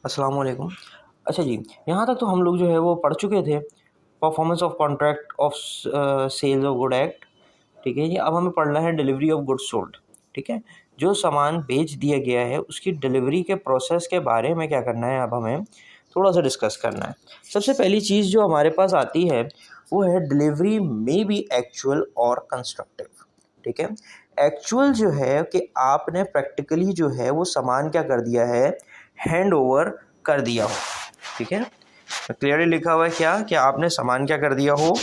अस्सलाम वालेकुम। अच्छा जी, यहाँ तक तो हम लोग जो है वो पढ़ चुके थे, performance of contract of sales of good act. ठीक है जी, अब हमें पढ़ना है डिलीवरी ऑफ गुड्स सोल्ड। ठीक है, जो सामान बेच दिया गया है उसकी डिलीवरी के प्रोसेस के बारे में क्या करना है, अब हमें थोड़ा सा डिस्कस करना है। सबसे पहली चीज़ जो हमारे पास आती है वो है डिलीवरी मे बी एक्चुअल और कंस्ट्रक्टिव। ठीक है, एक्चुअल जो है कि आपने प्रैक्टिकली जो है वो सामान क्या कर दिया है, हैंड ओवर कर दिया हो। ठीक है, क्लियरली लिखा हुआ है क्या कि आपने सामान क्या कर दिया हो,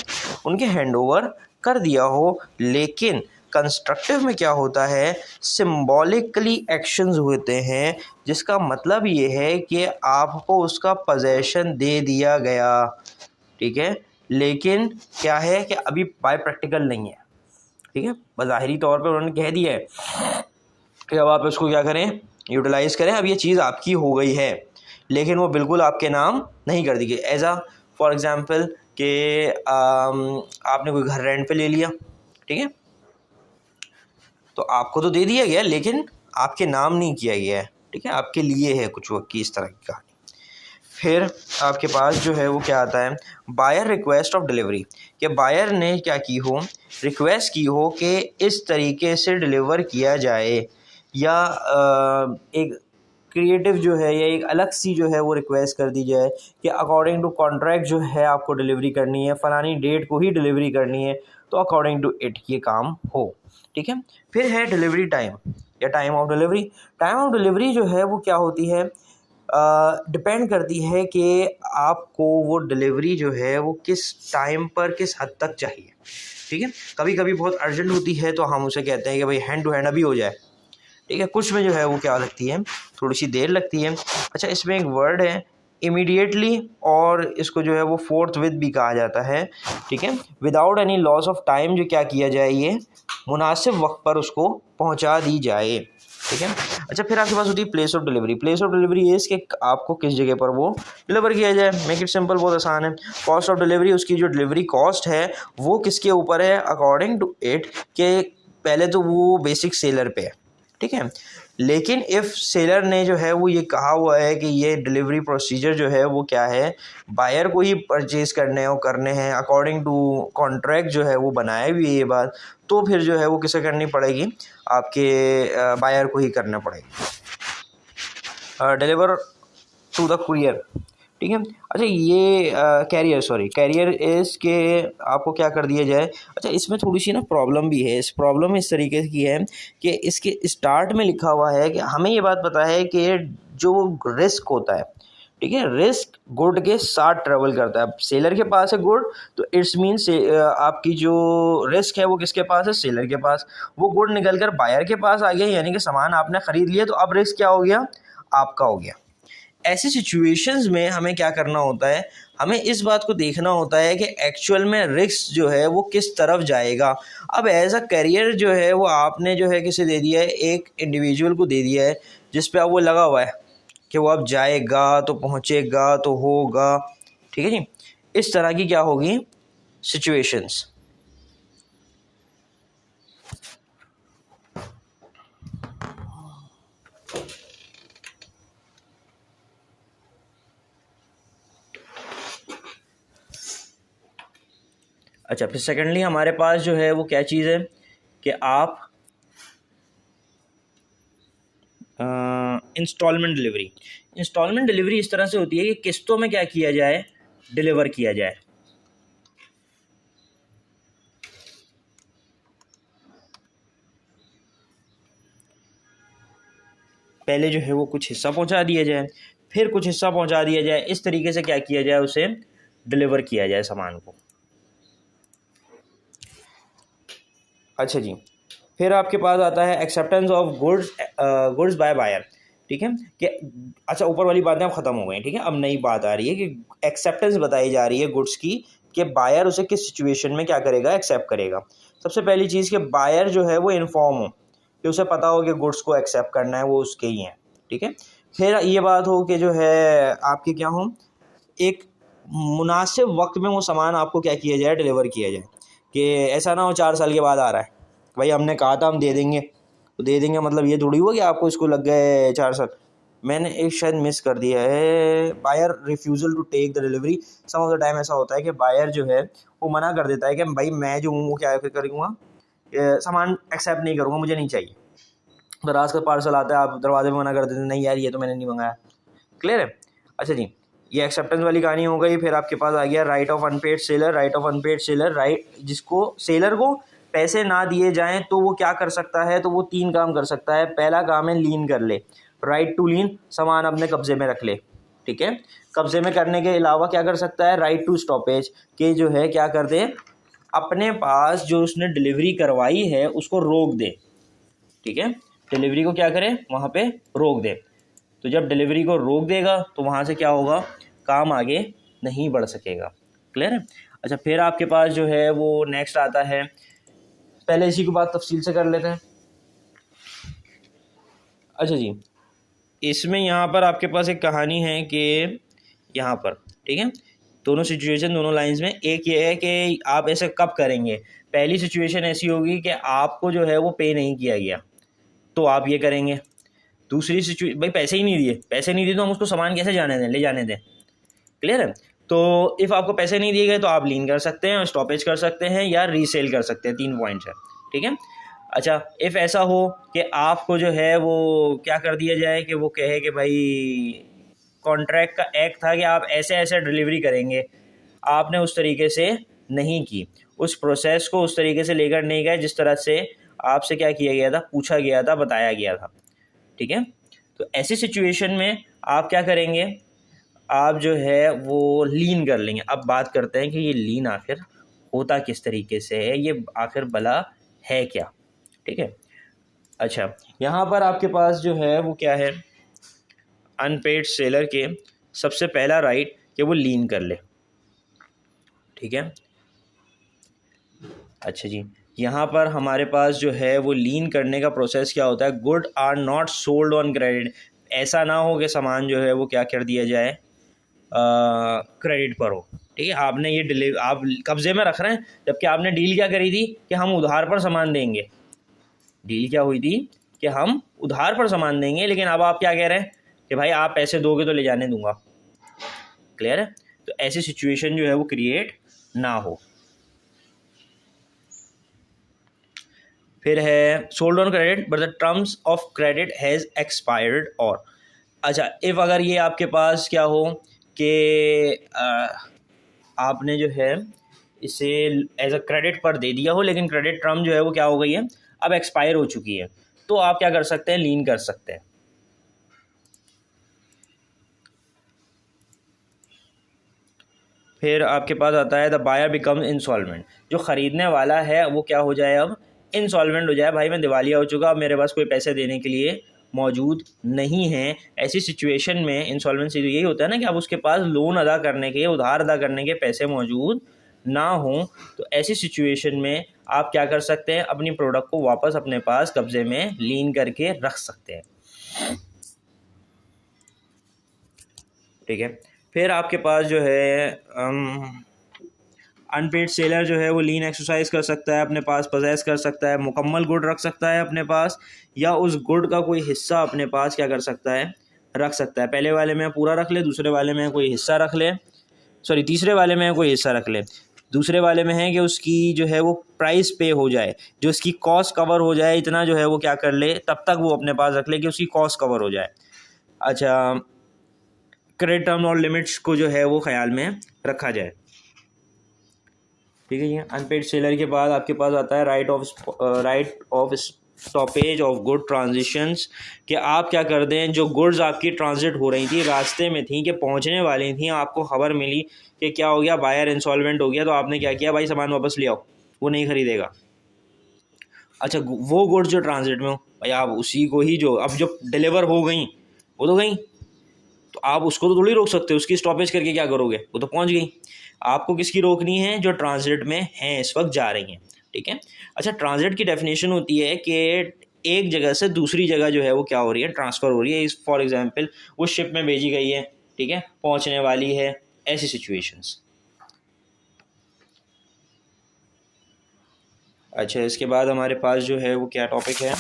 उनके हैंड ओवर कर दिया हो। लेकिन कंस्ट्रक्टिव में क्या होता है, सिंबॉलिकली एक्शंस होते हैं, जिसका मतलब ये है कि आपको उसका पोजेशन दे दिया गया। ठीक है, लेकिन क्या है कि अभी बाय प्रैक्टिकल नहीं है। ठीक है, बज़ाहिरी तौर पे उन्होंने कह दिया है कि अब आप इसको क्या करें, यूटिलाइज़ करें, अब ये चीज़ आपकी हो गई है, लेकिन वो बिल्कुल आपके नाम नहीं कर दी गई। एज आ फॉर एग्ज़ाम्पल कि आपने कोई घर रेंट पे ले लिया। ठीक है, तो आपको तो दे दिया गया लेकिन आपके नाम नहीं किया गया है। ठीक है, आपके लिए है कुछ वक्त की इस तरह की कहानी। फिर आपके पास जो है वो क्या आता है, बायर रिक्वेस्ट ऑफ डिलीवरी, कि बायर ने क्या की हो, रिक्वेस्ट की हो कि इस तरीके से डिलीवर किया जाए, या एक क्रिएटिव जो है या एक अलग सी जो है वो रिक्वेस्ट कर दी जाए कि अकॉर्डिंग टू कॉन्ट्रैक्ट जो है आपको डिलीवरी करनी है, फ़लानी डेट को ही डिलीवरी करनी है, तो अकॉर्डिंग टू इट ये काम हो। ठीक है, फिर है डिलीवरी टाइम या time of delivery. Time of delivery जो है वो क्या होती है, डिपेंड करती है कि आपको वो डिलीवरी जो है वो किस टाइम पर किस हद तक चाहिए। ठीक है, कभी कभी बहुत अर्जेंट होती है तो हम उसे कहते हैं कि भाई हैंड टू हैंड अभी हो जाए। ठीक है, कुछ में जो है वो क्या लगती है, थोड़ी सी देर लगती है। अच्छा, इसमें एक वर्ड है इमीडिएटली, और इसको जो है वो फोर्थ विद भी कहा जाता है। ठीक है, without any loss of time जो क्या किया जाए, ये मुनासिब वक्त पर उसको पहुंचा दी जाए। ठीक है, अच्छा, फिर आपके पास होती है place of delivery. Place of delivery ये कि आपको किस जगह पर वो डिलीवर किया जाए। मेक इट सिंपल, बहुत आसान है। कॉस्ट ऑफ डिलीवरी, उसकी जो डिलीवरी कॉस्ट है वो किसके ऊपर है, अकॉर्डिंग टू इट, के पहले तो वो बेसिक सेलर पे है। ठीक है, लेकिन इफ़ सेलर ने जो है वो ये कहा हुआ है कि ये डिलीवरी प्रोसीजर जो है वो क्या है, बायर को ही परचेज़ करने हैं अकॉर्डिंग टू कॉन्ट्रैक्ट जो है वो बनाए हुई है ये बात, तो फिर जो है वो किसे करनी पड़ेगी, आपके बायर को ही करना पड़ेगी। Deliver to the courier. ठीक है, अच्छा, ये कैरियर इस के आपको क्या कर दिया जाए। अच्छा, इसमें थोड़ी सी ना प्रॉब्लम भी है। इस प्रॉब्लम इस तरीके की है कि इसके स्टार्ट में लिखा हुआ है कि हमें ये बात पता है कि जो रिस्क होता है, ठीक है, रिस्क गुड के साथ ट्रेवल करता है। अब सेलर के पास है गुड, तो इट्स मीन से आपकी जो रिस्क है वो किसके पास है, सेलर के पास। वो गुड निकल कर बायर के पास आ गया, यानी कि सामान आपने ख़रीद लिया, तो अब रिस्क क्या हो गया, आपका हो गया। ऐसी सिचुएशंस में हमें क्या करना होता है, हमें इस बात को देखना होता है कि एक्चुअल में रिस्क जो है वो किस तरफ जाएगा। अब एज अ करियर जो है वो आपने जो है किसे दे दिया है, एक इंडिविजुअल को दे दिया है, जिस पे अब वो लगा हुआ है कि वो अब जाएगा तो पहुंचेगा तो होगा। ठीक है जी, इस तरह की क्या होगी सिचुएशंस। अच्छा, फिर सेकेंडली हमारे पास जो है वो क्या चीज़ है कि आप इंस्टॉलमेंट डिलीवरी। इंस्टॉलमेंट डिलीवरी इस तरह से होती है कि किस्तों में क्या किया जाए, डिलीवर किया जाए। पहले जो है वो कुछ हिस्सा पहुंचा दिया जाए, फिर कुछ हिस्सा पहुंचा दिया जाए, इस तरीके से क्या किया जाए, उसे डिलीवर किया जाए सामान को। अच्छा जी, फिर आपके पास आता है acceptance of goods by buyer. ठीक है, कि अच्छा, ऊपर वाली बातें अब ख़त्म हो गई। ठीक है, अब नई बात आ रही है कि एक्सेप्टेंस बताई जा रही है गुड्स की, कि बायर उसे किस सिचुएशन में क्या करेगा, एक्सेप्ट करेगा। सबसे पहली चीज़ कि बायर जो है वो इन्फॉर्म हो, कि उसे पता हो कि गुड्स को एक्सेप्ट करना है, वो उसके ही हैं। ठीक है, फिर ये बात हो कि जो है आपके क्या हो, एक मुनासिब वक्त में वो सामान आपको क्या किया जाए, डिलीवर किया जाए। कि ऐसा ना हो 4 साल के बाद आ रहा है, भाई हमने कहा था हम दे देंगे, तो दे देंगे मतलब ये थोड़ी हुआ कि आपको इसको लग गए 4 साल। मैंने एक शायद मिस कर दिया है, buyer refusal to take the delivery. Some of the time ऐसा होता है कि बायर जो है वो मना कर देता है कि भाई मैं जो हूँ वो क्या करूँगा, सामान एक्सेप्ट नहीं करूँगा, मुझे नहीं चाहिए। दराज का पार्सल आता है, आप दरवाजे में मना कर देते हैं, नहीं यार ये तो मैंने नहीं मंगाया। क्लियर है? अच्छा जी, ये एक्सेप्टेंस वाली कहानी हो गई। फिर आपके पास आ गया right of unpaired seller. Right of unpaired seller, right जिसको सेलर को पैसे ना दिए जाएं तो वो क्या कर सकता है, तो वो 3 काम कर सकता है। पहला काम है लीन कर ले, राइट टू लीन, सामान अपने कब्जे में रख ले। ठीक है, कब्जे में करने के अलावा क्या कर सकता है, राइट टू स्टॉपेज, के जो है क्या कर दे, अपने पास जो उसने डिलीवरी करवाई है उसको रोक दे। ठीक है, डिलीवरी को क्या करे, वहाँ पे रोक दे। तो जब डिलीवरी को रोक देगा तो वहाँ से क्या होगा, काम आगे नहीं बढ़ सकेगा। क्लियर है? अच्छा, फिर आपके पास जो है वो नेक्स्ट आता है, पहले इसी की बात तफसील से कर लेते हैं। अच्छा जी, इसमें यहाँ पर आपके पास एक कहानी है कि यहाँ पर, ठीक है, दोनों सिचुएशन, दोनों लाइंस में एक ये है कि आप ऐसे कब करेंगे। पहली सिचुएशन ऐसी होगी कि आपको जो है वो पे नहीं किया गया, तो आप ये करेंगे। दूसरी सिचुएशन, भाई पैसे ही नहीं दिए, पैसे नहीं दिए तो हम उसको सामान कैसे जाने दें, ले जाने दें। क्लियर है? तो इफ़ आपको पैसे नहीं दिए गए तो आप लीन कर सकते हैं, स्टॉपेज कर सकते हैं या रीसेल कर सकते हैं। 3 पॉइंट्स है। ठीक है। अच्छा, इफ़ ऐसा हो कि आपको जो है वो क्या कर दिया जाए कि वो कहे कि भाई कॉन्ट्रैक्ट का एक्ट था कि आप ऐसे ऐसे डिलीवरी करेंगे, आपने उस तरीके से नहीं की, उस प्रोसेस को उस तरीके से लेकर नहीं गए जिस तरह से आपसे क्या किया गया था, पूछा गया था, बताया गया था। ठीक है, तो ऐसी सिचुएशन में आप क्या करेंगे, आप जो है वो लीन कर लेंगे। अब बात करते हैं कि ये लीन आखिर होता किस तरीके से है, ये आखिर भला है क्या। ठीक है। अच्छा, यहाँ पर आपके पास जो है वो क्या है, अनपेड सेलर के सबसे पहला राइट कि वो लीन कर ले। ठीक है। अच्छा जी, यहाँ पर हमारे पास जो है वो लीन करने का प्रोसेस क्या होता है, good are not sold on credit. ऐसा ना हो कि सामान जो है वो क्या कर दिया जाए, क्रेडिट पर हो। ठीक है, आपने ये डिलीवर आप कब्जे में रख रहे हैं, जबकि आपने डील क्या करी थी कि हम उधार पर सामान देंगे। डील क्या हुई थी कि हम उधार पर सामान देंगे, लेकिन अब आप क्या कह रहे हैं कि भाई आप पैसे दोगे तो ले जाने दूंगा। क्लियर है? तो ऐसी सिचुएशन जो है वो क्रिएट ना हो। फिर है sold on credit but the terms of credit has expired. और अच्छा, इफ़ अगर ये आपके पास क्या हो कि आपने जो है इसे एज अ क्रेडिट पर दे दिया हो, लेकिन क्रेडिट टर्म जो है वो क्या हो गई है, अब एक्सपायर हो चुकी है, तो आप क्या कर सकते हैं, लीन कर सकते हैं। फिर आपके पास आता है द बायर बिकम्स इंसॉल्वेंट। जो ख़रीदने वाला है वो क्या हो जाए, अब इंसॉल्वेंट हो जाए, भाई मैं दिवालिया हो चुका, अब मेरे पास कोई पैसे देने के लिए मौजूद नहीं है। ऐसी सिचुएशन में इंसॉल्वेंसी तो यही होता है ना कि अब उसके पास लोन अदा करने के, उधार अदा करने के पैसे मौजूद ना हों। तो ऐसी सिचुएशन में आप क्या कर सकते हैं, अपनी प्रोडक्ट को वापस अपने पास कब्जे में लीन करके रख सकते हैं। ठीक है। फिर आपके पास जो है अनपेड सेलर जो है वो लीन एक्सरसाइज कर सकता है, अपने पास पजेस कर सकता है, मुकम्मल गुड रख सकता है अपने पास, या उस गुड का कोई हिस्सा अपने पास क्या कर सकता है, रख सकता है। पहले वाले में पूरा रख ले, दूसरे वाले में कोई हिस्सा रख ले, सॉरी तीसरे वाले में कोई हिस्सा रख ले। दूसरे वाले में है कि उसकी जो है वो प्राइस पे हो जाए, जो उसकी कॉस्ट कवर हो जाए, इतना जो है वो क्या कर ले, तब तक वो अपने पास रख ले कि उसकी कॉस्ट कवर हो जाए। अच्छा, क्रेडिट टर्म और लिमिट्स को जो है वो ख्याल में रखा जाए। ठीक है जी। अनपेड सेलर के बाद आपके पास आता है right of stoppage of good transitions, कि आप क्या कर दें, जो गुड्स आपकी ट्रांजिट हो रही थी, रास्ते में थी, कि पहुंचने वाली थी, आपको खबर मिली कि क्या हो गया, बायर इंसॉल्वेंट हो गया, तो आपने क्या किया, भाई सामान वापस ले आओ, वो नहीं खरीदेगा। अच्छा, वो गुड्स जो ट्रांजिट में हो, भाई आप उसी को ही, जो अब जो डिलीवर हो गई वो तो गई, तो आप उसको तो थोड़ी रोक सकते हो, उसकी स्टॉपेज करके क्या करोगे, वो तो पहुंच गई। आपको किसकी रोकनी है, जो ट्रांजिट में हैं, इस वक्त जा रही हैं। ठीक है। अच्छा, ट्रांजिट की डेफिनेशन होती है कि एक जगह से दूसरी जगह जो है वो क्या हो रही है, ट्रांसफ़र हो रही है। इस फॉर एग्जांपल वो शिप में भेजी गई है, ठीक है, पहुंचने वाली है, ऐसी सिचुएशंस। अच्छा, इसके बाद हमारे पास जो है वो क्या टॉपिक है,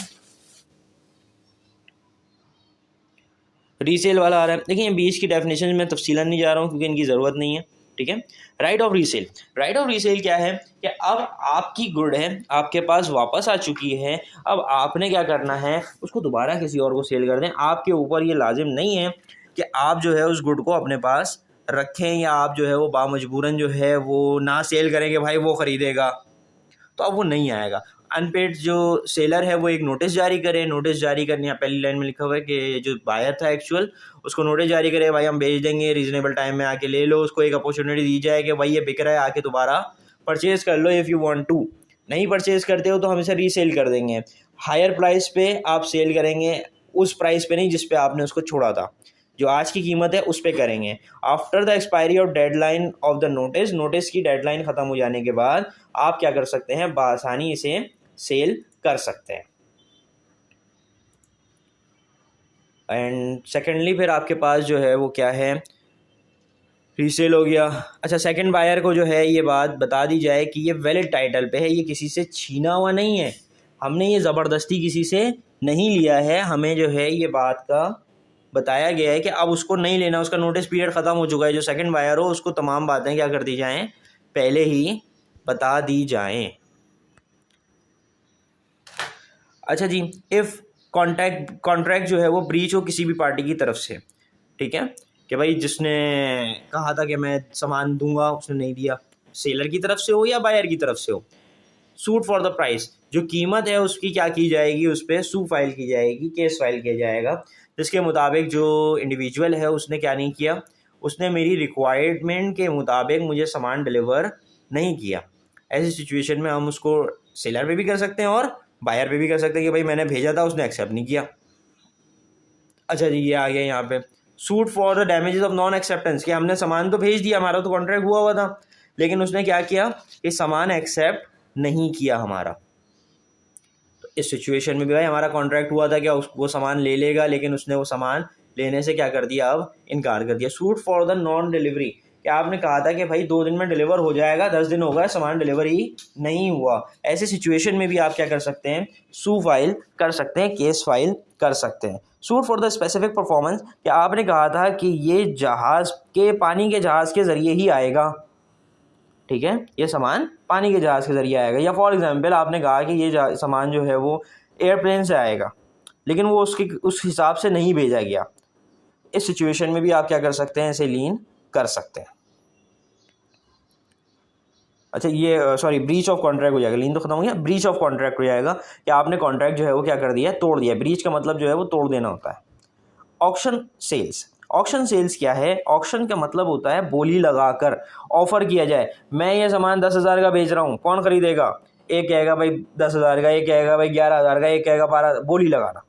रीसेल वाला आ रहा है। देखिए बीच की डेफिनेशन में तफसीलन नहीं जा रहा हूँ क्योंकि इनकी ज़रूरत नहीं है, ठीक है। Right of resale, right of resale क्या है कि अब आपकी गुड है आपके पास वापस आ चुकी है, अब आपने क्या करना है उसको दोबारा किसी और को सेल कर दें। आपके ऊपर ये लाजिम नहीं है कि आप जो है उस गुड को अपने पास रखें या आप जो है वो बामजबूरन जो है वो ना सेल करें कि भाई वो ख़रीदेगा, तो अब वो नहीं आएगा। अनपेड जो सेलर है वो एक नोटिस जारी करे, नोटिस जारी करने यहाँ पहली लाइन में लिखा हुआ है कि जो बायर था एक्चुअल उसको नोटिस जारी करे, भाई हम भेज देंगे, रीजनेबल टाइम में आके ले लो। उसको एक अपॉर्चुनिटी दी जाए कि भाई ये बिक रहा है, आके दोबारा परचेज़ कर लो इफ़ यू वांट टू। नहीं परचेज़ करते हो तो हम इसे रीसेल कर देंगे, हायर प्राइस पे आप सेल करेंगे, उस प्राइस पे नहीं जिस पे आपने उसको छोड़ा था, जो आज की कीमत है उस पे करेंगे। After the expiry of deadline of the notice, notice की डेडलाइन ख़त्म हो जाने के बाद आप क्या कर सकते हैं, बआसानी इसे सेल कर सकते हैं। एंड सेकेंडली फिर आपके पास जो है वो क्या है, रीसेल हो गया। अच्छा, सेकंड बायर को जो है ये बात बता दी जाए कि ये वैलिड टाइटल पे है, ये किसी से छीना हुआ नहीं है, हमने ये ज़बरदस्ती किसी से नहीं लिया है। हमें जो है ये बात का बताया गया है कि अब उसको नहीं लेना, उसका नोटिस पीरियड ख़त्म हो चुका है। जो सेकंड बायर हो उसको तमाम बातें क्या कर दी जाएं, पहले ही बता दी जाएं। अच्छा जी, इफ़ कॉन्ट्रैक्ट जो है वो ब्रीच हो किसी भी पार्टी की तरफ से, ठीक है, कि भाई जिसने कहा था कि मैं सामान दूंगा उसने नहीं दिया, सेलर की तरफ से हो या बायर की तरफ से हो, सूट फॉर द प्राइस, जो कीमत है उसकी क्या की जाएगी, उस पर सू फाइल की जाएगी, केस फाइल किया जाएगा, जिसके मुताबिक जो इंडिविजुअल है उसने क्या नहीं किया, उसने मेरी रिक्वायरमेंट के मुताबिक मुझे सामान डिलीवर नहीं किया। ऐसी सिचुएशन में हम उसको सेलर पे भी कर सकते हैं और बायर पे भी कर सकते हैं कि भाई मैंने भेजा था उसने एक्सेप्ट नहीं किया। अच्छा जी, ये आ गया यहाँ पे suit for the damages of non acceptance, कि हमने सामान तो भेज दिया, हमारा तो कॉन्ट्रैक्ट हुआ था, लेकिन उसने क्या किया कि सामान एक्सेप्ट नहीं किया हमारा। तो इस सिचुएशन में भी भाई हमारा कॉन्ट्रैक्ट हुआ था क्या वो सामान ले लेगा, लेकिन उसने वो सामान लेने से क्या कर दिया, अब इनकार कर दिया। Suit for the non delivery, कि आपने कहा था कि भाई 2 दिन में डिलीवर हो जाएगा, 10 दिन हो गए सामान डिलीवर ही नहीं हुआ। ऐसे सिचुएशन में भी आप क्या कर सकते हैं, सू फाइल कर सकते हैं, केस फाइल कर सकते हैं। Suit for the specific performance, कि आपने कहा था कि ये जहाज़ के पानी के जहाज़ के ज़रिए ही आएगा, ठीक है, ये सामान पानी के जहाज़ के ज़रिए आएगा, या फॉर एग्जांपल आपने कहा कि ये सामान जो है वो एयरप्लेन से आएगा, लेकिन वो उस हिसाब से नहीं भेजा गया। इस सिचुएशन में भी आप क्या कर सकते हैं, इसे लीन कर सकते हैं। अच्छा, ये सॉरी ब्रीच ऑफ कॉन्ट्रैक्ट हो जाएगा, लीन तो खत्म हो गया, ब्रीच ऑफ कॉन्ट्रैक्ट हो जाएगा कि आपने कॉन्ट्रैक्ट जो है वो क्या कर दिया, तोड़ दिया। ब्रीच का मतलब जो है वो तोड़ देना होता है। ऑक्शन सेल्स, ऑक्शन सेल्स क्या है, ऑक्शन का मतलब होता है बोली लगाकर ऑफर किया जाए, मैं ये सामान 10,000 का बेच रहा हूँ, कौन खरीदेगा, एक कहेगा भाई 10,000 का, एक कहेगा भाई 11,000 का, एक कहेगा 12, बोली लगाना।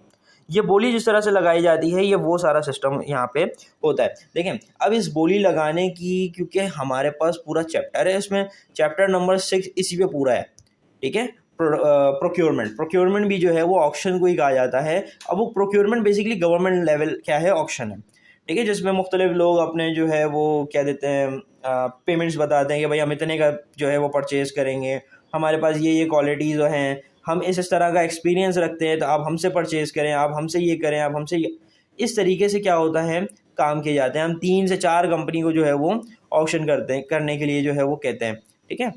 ये बोली जिस तरह से लगाई जाती है ये वो सारा सिस्टम यहाँ पे होता है। देखें, अब इस बोली लगाने की, क्योंकि हमारे पास पूरा चैप्टर है, इसमें चैप्टर नंबर 6 इसी पे पूरा है, ठीक है। प्रोक्योरमेंट भी जो है वो ऑक्शन को ही कहा जाता है। अब वो प्रोक्योरमेंट बेसिकली गवर्नमेंट लेवल क्या है, ऑक्शन है, ठीक है, जिसमें मुख्तलिफ लोग अपने जो है वो क्या देते हैं, पेमेंट्स बताते हैं कि भाई हम इतने का जो है वो परचेज़ करेंगे, हमारे पास ये क्वालिटीज़ हैं, हम इस तरह का एक्सपीरियंस रखते हैं, तो आप हमसे परचेज़ करें, आप हमसे ये करें, आप हमसे ये, इस तरीके से क्या होता है, काम किए जाते हैं। हम 3 से 4 कंपनी को जो है वो ऑक्शन करने के लिए जो है वो कहते हैं, ठीक है।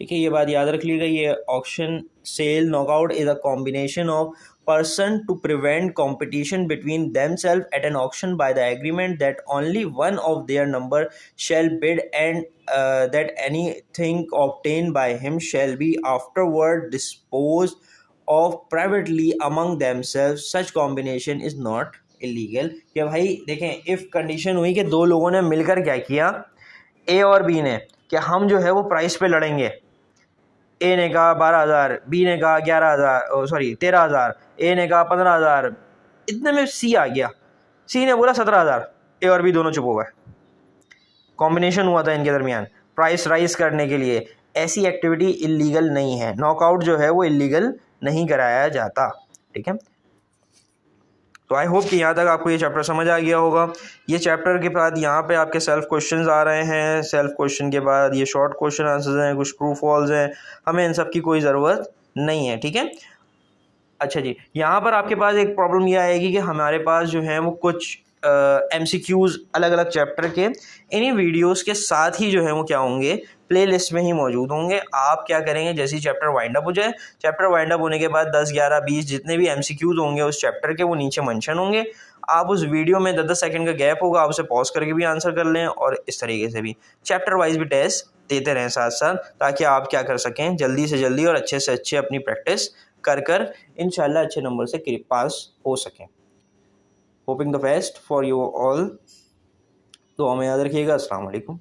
ठीक है, ये बात याद रख लीजिएगा। ये auction sale knockout is a combination of person to prevent competition between themselves at an auction by the agreement that only one of their number shall bid and that anything obtained by him shall be afterward disposed of privately among themselves. Such combination is not illegal। कि भाई देखें, if condition हुई कि 2 लोगों ने मिलकर क्या किया, ए और बी ने, कि हम जो है वो प्राइस पे लड़ेंगे, ए ने कहा 12,000, बी ने कहा 11,000, सॉरी 13,000, ए ने कहा 15,000, इतने में सी आ गया, सी ने बोला 17,000, ए और बी दोनों चुप हो गए, कॉम्बिनेशन हुआ था इनके दरमियान प्राइस राइज करने के लिए। ऐसी एक्टिविटी इलीगल नहीं है, नॉकआउट जो है वो इलीगल नहीं कराया जाता, ठीक है। तो आई होप कि यहाँ तक आपको ये चैप्टर समझ आ गया होगा। ये चैप्टर के बाद यहाँ पे आपके सेल्फ क्वेश्चंस आ रहे हैं, सेल्फ क्वेश्चन के बाद ये शॉर्ट क्वेश्चन आंसर्स हैं, कुछ ट्रू फॉल्स हैं, हमें इन सब की कोई ज़रूरत नहीं है, ठीक है। अच्छा जी, यहाँ पर आपके पास एक प्रॉब्लम ये आएगी कि हमारे पास जो है वो कुछ MCQs अलग अलग चैप्टर के इन्हीं वीडियोस के साथ ही जो है वो क्या होंगे, प्लेलिस्ट में ही मौजूद होंगे। आप क्या करेंगे, जैसे ही चैप्टर वाइंड अप हो जाए, चैप्टर वाइंड अप होने के बाद 10, 11, 20 जितने भी MCQs होंगे उस चैप्टर के वो नीचे मेंशन होंगे। आप उस वीडियो में 10-10 सेकंड का गैप होगा, आप उसे पॉज करके भी आंसर कर लें और इस तरीके से भी चैप्टर वाइज भी टेस्ट देते रहें साथ साथ, ताकि आप क्या कर सकें, जल्दी से जल्दी और अच्छे से अच्छे अपनी प्रैक्टिस कर इंशाल्लाह अच्छे नंबर से पास हो सकें। Hopping the best for you all. दुआ में याद रखिएगा। अस्सलाम वालेकुम।